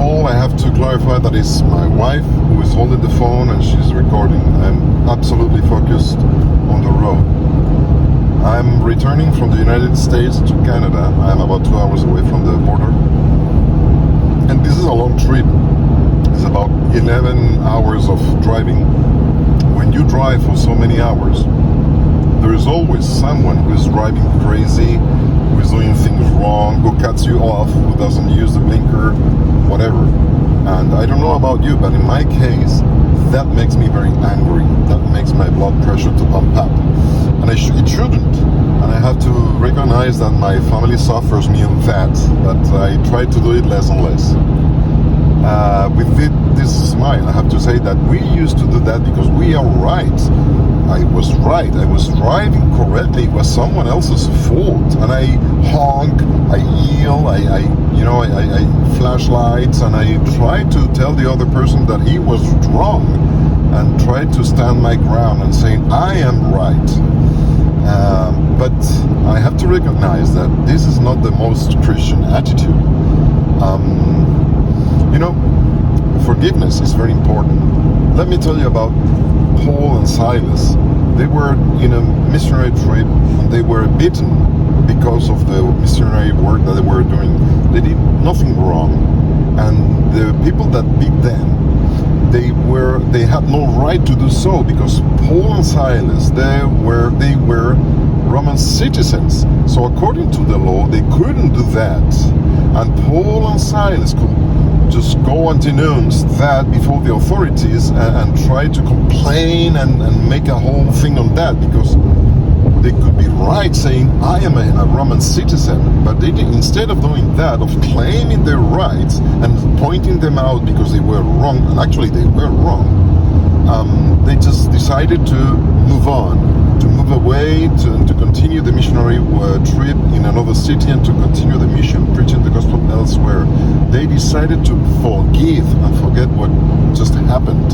all, I have to clarify that it's my wife who is holding the phone and she's recording. I'm absolutely focused on the road. I'm returning from the United States to Canada. I'm about 2 hours away from the border. And this is a long trip. It's about 11 hours of driving. When you drive for so many hours, there is always someone who is driving crazy, who is doing things wrong, who cuts you off, who doesn't use the blinker, whatever. And I don't know about you, but in my case, that makes me very angry. That makes my blood pressure to pump up. And it shouldn't. And I have to recognize that my family suffers me on that, but I try to do it less and less. With this smile, I have to say that we used to do that because we are right. I was right. I was driving correctly. It was someone else's fault, and I honk, I yell, I flash lights, and I try to tell the other person that he was wrong, and try to stand my ground and say I am right. But I have to recognize that this is not the most Christian attitude. Forgiveness is very important. Let me tell you about Paul and Silas. They were in a missionary trip and they were beaten because of the missionary work that they were doing. They did nothing wrong, and the people that beat them, they had no right to do so, because Paul and Silas, they were Roman citizens. So according to the law, they couldn't do that. And Paul and Silas could just go and denounce that before the authorities and try to complain and make a whole thing on that, because they could be right saying I am a Roman citizen, but they did, instead of doing that, of claiming their rights and pointing them out because they were wrong, and actually they were wrong, they just decided to move on, to move away, to continue the missionary trip in another city and to continue the mission, preaching the gospel elsewhere. They decided to forgive and forget what just happened.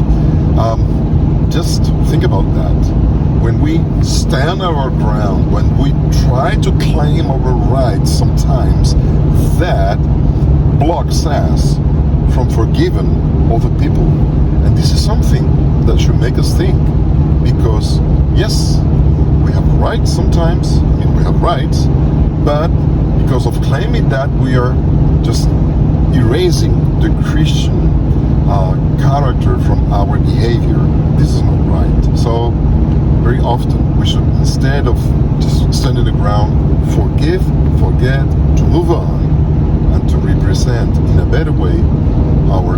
Just think about that. When we stand our ground, when we try to claim our rights, sometimes that blocks us from forgiving other people. And this is something that should make us think, because yes, we have rights sometimes. We have rights, but because of claiming that, we are just erasing the Christian character from our behavior. This is not right. So very often we should, instead of just standing the ground, forgive, forget, to move on, and to represent in a better way our